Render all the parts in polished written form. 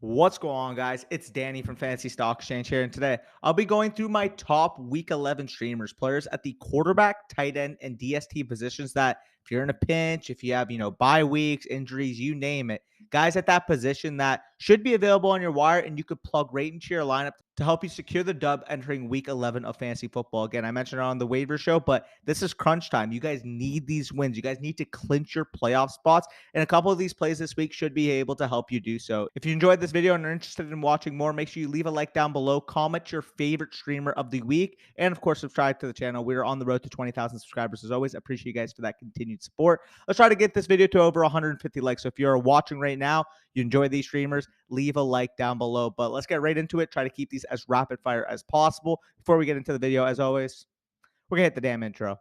What's going on, guys? It's Danny from Fantasy Stock Exchange here, and today I'll be going through my top Week 11 streamers, players at the quarterback, tight end, and DST positions that if you're in a pinch, if you have, bye weeks, injuries, you name it, guys at that position that should be available on your wire and you could plug right into your lineup to help you secure the dub entering Week 11 of fantasy football. Again, I mentioned it on the waiver show, but this is crunch time. You guys need these wins. You guys need to clinch your playoff spots. And a couple of these plays this week should be able to help you do so. If you enjoyed this video and are interested in watching more, make sure you leave a like down below, comment your favorite streamer of the week, and of course, subscribe to the channel. We're on the road to 20,000 subscribers. As always, appreciate you guys for that continued support. Let's try to get this video to over 150 likes. So if you're watching right now, you enjoy these streamers, leave a like down below. But let's get right into it. Try to keep these as rapid fire as possible. Before we get into the video, as always, we're going to hit the damn intro.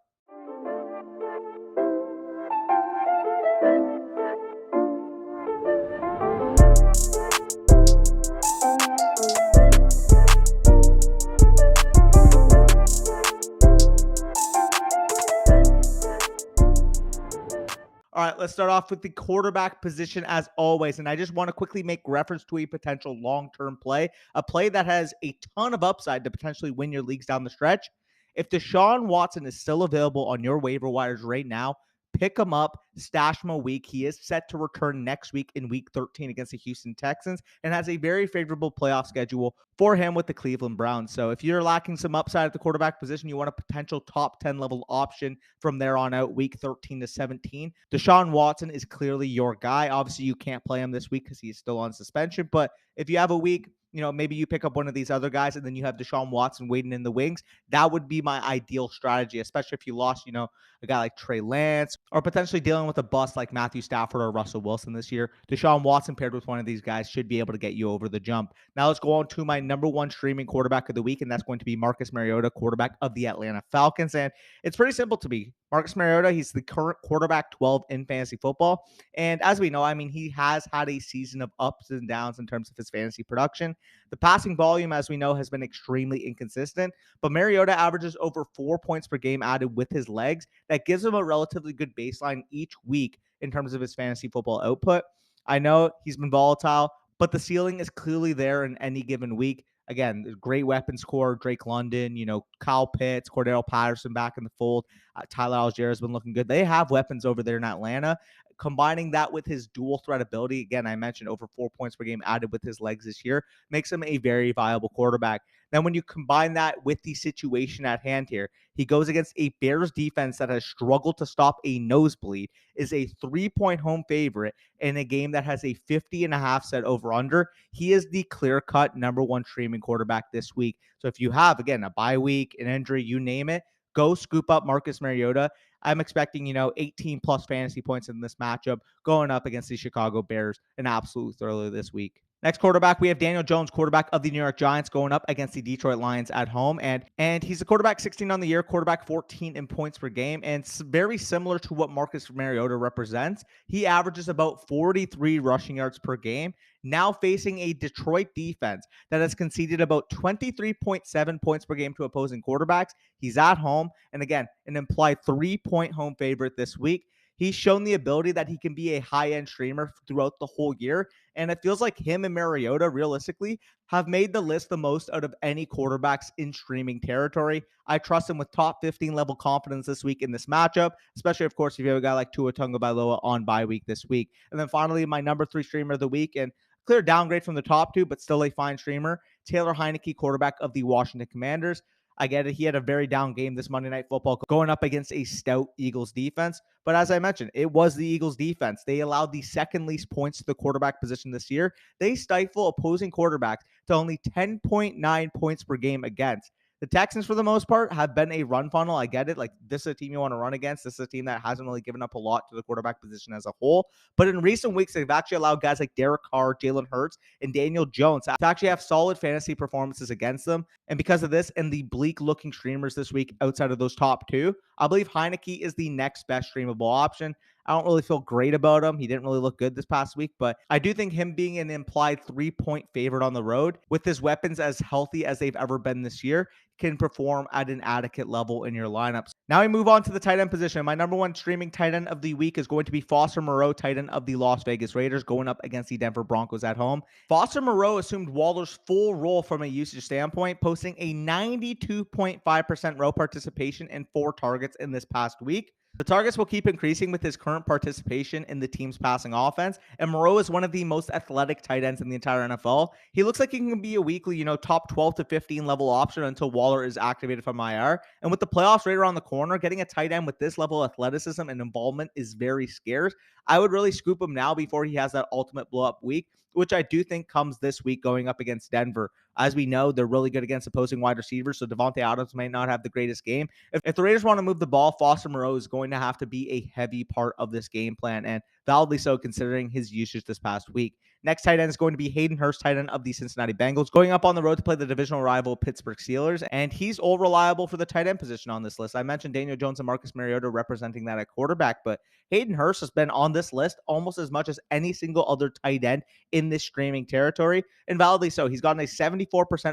All right, let's start off with the quarterback position as always. And I just want to quickly make reference to a potential long-term play, a play that has a ton of upside to potentially win your leagues down the stretch. If Deshaun Watson is still available on your waiver wires right now, pick him up, stash him a week. He is set to return next week in week 13 against the Houston Texans and has a very favorable playoff schedule for him with the Cleveland Browns. So if you're lacking some upside at the quarterback position, you want a potential top 10 level option from there on out, week 13 to 17. Deshaun Watson is clearly your guy. Obviously, you can't play him this week because he's still on suspension. But if you have a week, maybe you pick up one of these other guys and then you have Deshaun Watson waiting in the wings. That would be my ideal strategy, especially if you lost, a guy like Trey Lance or potentially dealing with a bust like Matthew Stafford or Russell Wilson this year. Deshaun Watson paired with one of these guys should be able to get you over the jump. Now let's go on to my number one streaming quarterback of the week, and that's going to be Marcus Mariota, quarterback of the Atlanta Falcons. And it's pretty simple to me. Marcus Mariota, he's the current quarterback 12 in fantasy football. And as we know, he has had a season of ups and downs in terms of his fantasy production. The passing volume, as we know, has been extremely inconsistent, but Mariota averages over 4 points per game added with his legs. That gives him a relatively good baseline each week in terms of his fantasy football output. I know he's been volatile, but the ceiling is clearly there in any given week. Again, great weapons core, Drake London, Kyle Pitts, Cordell Patterson back in the fold. Tyler Algier has been looking good. They have weapons over there in Atlanta. Combining that with his dual threat ability, again, I mentioned over 4 points per game added with his legs this year, makes him a very viable quarterback. Then when you combine that with the situation at hand here, he goes against a Bears defense that has struggled to stop a nosebleed, is a 3-point home favorite in a game that has a 50.5 set over under. He is the clear-cut number one streaming quarterback this week. So if you have, again, a bye week, an injury, you name it, go scoop up Marcus Mariota. I'm expecting, 18 plus fantasy points in this matchup going up against the Chicago Bears, an absolute thriller this week. Next quarterback, we have Daniel Jones, quarterback of the New York Giants, going up against the Detroit Lions at home. And he's a quarterback 16 on the year, quarterback 14 in points per game. And it's very similar to what Marcus Mariota represents. He averages about 43 rushing yards per game, now facing a Detroit defense that has conceded about 23.7 points per game to opposing quarterbacks. He's at home. And again, an implied 3-point home favorite this week. He's shown the ability that he can be a high-end streamer throughout the whole year. And it feels like him and Mariota, realistically, have made the list the most out of any quarterbacks in streaming territory. I trust him with top 15 level confidence this week in this matchup, especially, of course, if you have a guy like Tua Tagovailoa on bye week this week. And then finally, my number 3 streamer of the week, and clear downgrade from the top 2, but still a fine streamer, Taylor Heineke, quarterback of the Washington Commanders. I get it. He had a very down game this Monday Night Football going up against a stout Eagles defense. But as I mentioned, it was the Eagles defense. They allowed the second least points to the quarterback position this year. They stifle opposing quarterbacks to only 10.9 points per game against. The Texans, for the most part, have been a run funnel. I get it. Like, this is a team you want to run against. This is a team that hasn't really given up a lot to the quarterback position as a whole. But in recent weeks, they've actually allowed guys like Derek Carr, Jalen Hurts, and Daniel Jones to actually have solid fantasy performances against them. And because of this and the bleak-looking streamers this week outside of those top 2, I believe Heineke is the next best streamable option. I don't really feel great about him. He didn't really look good this past week, but I do think him being an implied 3-point favorite on the road with his weapons as healthy as they've ever been this year can perform at an adequate level in your lineups. Now we move on to the tight end position. My number one streaming tight end of the week is going to be Foster Moreau, tight end of the Las Vegas Raiders, going up against the Denver Broncos at home. Foster Moreau assumed Waller's full role from a usage standpoint, posting a 92.5% row participation and 4 targets in this past week. The targets will keep increasing with his current participation in the team's passing offense, and Moreau is one of the most athletic tight ends in the entire NFL. He looks like he can be a weekly, top 12 to 15 level option until Waller is activated from IR. And with the playoffs right around the corner, getting a tight end with this level of athleticism and involvement is very scarce. I would really scoop him now before he has that ultimate blow up week, which I do think comes this week going up against Denver. As we know, they're really good against opposing wide receivers, so Devontae Adams might not have the greatest game. If the Raiders want to move the ball, Foster Moreau is going to have to be a heavy part of this game plan, and validly so considering his usage this past week. Next tight end is going to be Hayden Hurst, tight end of the Cincinnati Bengals, going up on the road to play the divisional rival Pittsburgh Steelers, and he's all reliable for the tight end position on this list. I mentioned Daniel Jones and Marcus Mariota representing that at quarterback, but Hayden Hurst has been on this list almost as much as any single other tight end in this streaming territory, and validly so. He's gotten a 74%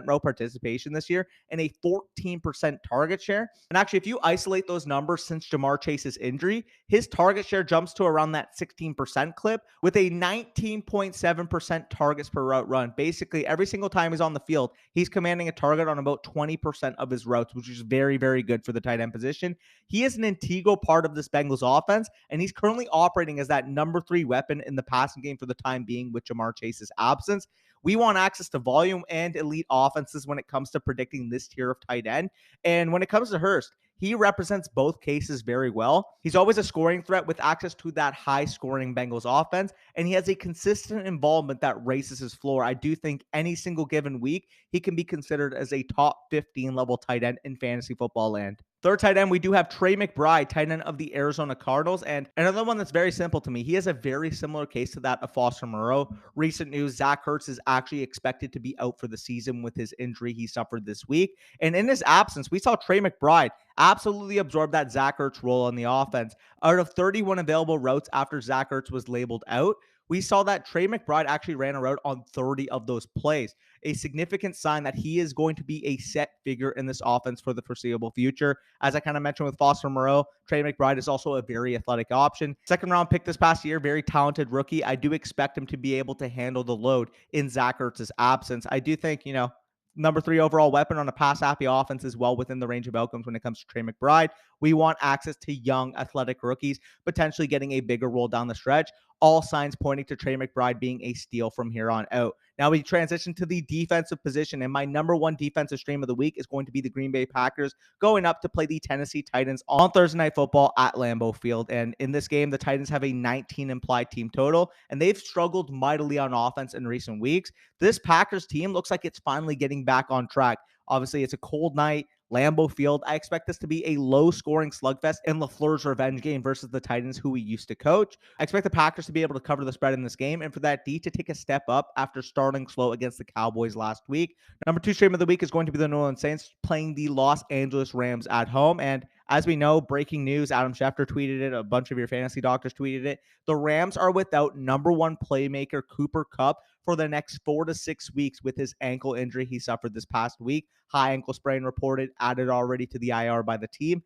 row participation this year and a 14% target share. And actually, if you isolate those numbers since Jamar Chase's injury, his target share jumps to around that 16% clip with a 19.7% targets per route run. Basically, every single time he's on the field, he's commanding a target on about 20% of his routes, which is very, very good for the tight end position. He is an integral part of this Bengals offense, and he's currently operating as that number 3 weapon in the passing game for the time being with Jamar Chase's absence. We want access to volume and elite offenses when it comes to predicting this tier of tight end. And when it comes to Hurst, he represents both cases very well. He's always a scoring threat with access to that high-scoring Bengals offense, and he has a consistent involvement that raises his floor. I do think any single given week, he can be considered as a top 15 level tight end in fantasy football land. Third tight end, we do have Trey McBride, tight end of the Arizona Cardinals. And another one that's very simple to me. He has a very similar case to that of Foster Moreau. Recent news, Zach Ertz is actually expected to be out for the season with his injury he suffered this week. And in his absence, we saw Trey McBride absolutely absorb that Zach Ertz role on the offense. Out of 31 available routes after Zach Ertz was labeled out, we saw that Trey McBride actually ran a route on 30 of those plays, a significant sign that he is going to be a set figure in this offense for the foreseeable future. As I kind of mentioned with Foster Moreau, Trey McBride is also a very athletic option. Second round pick this past year, very talented rookie. I do expect him to be able to handle the load in Zach Ertz's absence. I do think, number 3 overall weapon on a pass-happy offense is well within the range of outcomes when it comes to Trey McBride. We want access to young, athletic rookies, potentially getting a bigger role down the stretch. All signs pointing to Trey McBride being a steal from here on out. Now we transition to the defensive position, and my number 1 defensive stream of the week is going to be the Green Bay Packers going up to play the Tennessee Titans on Thursday Night Football at Lambeau Field. And in this game, the Titans have a 19 implied team total, and they've struggled mightily on offense in recent weeks. This Packers team looks like it's finally getting back on track. Obviously, it's a cold night. Lambeau Field. I expect this to be a low-scoring slugfest in LaFleur's revenge game versus the Titans, who we used to coach. I expect the Packers to be able to cover the spread in this game, and for that D to take a step up after starting slow against the Cowboys last week. Number 2 stream of the week is going to be the New Orleans Saints playing the Los Angeles Rams at home, and as we know, breaking news, Adam Schefter tweeted it, a bunch of your fantasy doctors tweeted it. The Rams are without number 1 playmaker Cooper Kupp for the next 4 to 6 weeks with his ankle injury he suffered this past week. High ankle sprain reported, added already to the IR by the team.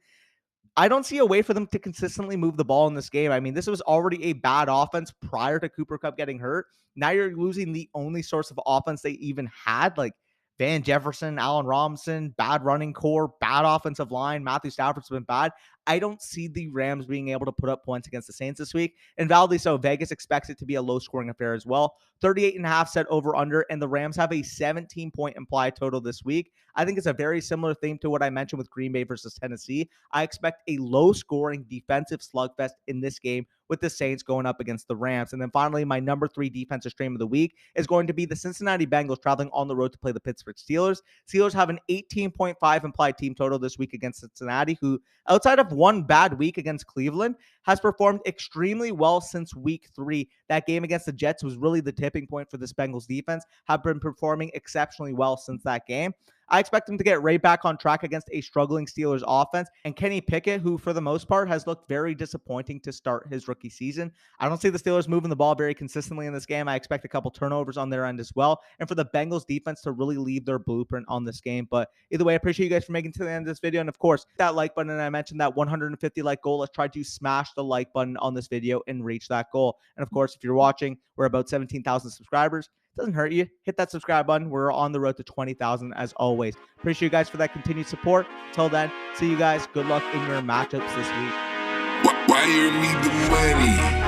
I don't see a way for them to consistently move the ball in this game. I mean, this was already a bad offense prior to Cooper Kupp getting hurt. Now you're losing the only source of offense they even had, like Van Jefferson, Allen Robinson, bad running core, bad offensive line. Matthew Stafford's been bad. I don't see the Rams being able to put up points against the Saints this week. And validly so, Vegas expects it to be a low-scoring affair as well. 38.5 set over-under, and the Rams have a 17-point implied total this week. I think it's a very similar theme to what I mentioned with Green Bay versus Tennessee. I expect a low-scoring defensive slugfest in this game with the Saints going up against the Rams. And then finally, my number 3 defensive stream of the week is going to be the Cincinnati Bengals traveling on the road to play the Pittsburgh Steelers. Steelers have an 18.5 implied team total this week against Cincinnati, who outside of one bad week against Cleveland, has performed extremely well since week 3. That game against the Jets was really the tipping point for this Bengals defense, have been performing exceptionally well since that game. I expect him to get right back on track against a struggling Steelers offense. And Kenny Pickett, who for the most part has looked very disappointing to start his rookie season. I don't see the Steelers moving the ball very consistently in this game. I expect a couple turnovers on their end as well. And for the Bengals defense to really leave their blueprint on this game. But either way, I appreciate you guys for making it to the end of this video. And of course, that like button, and I mentioned that 150 like goal. Let's try to smash the like button on this video and reach that goal. And of course, if you're watching, we're about 17,000 subscribers. Doesn't hurt you. Hit that subscribe button. We're on the road to 20,000 as always. Appreciate you guys for that continued support. Until then, see you guys. Good luck in your matchups this week. Wire me the money.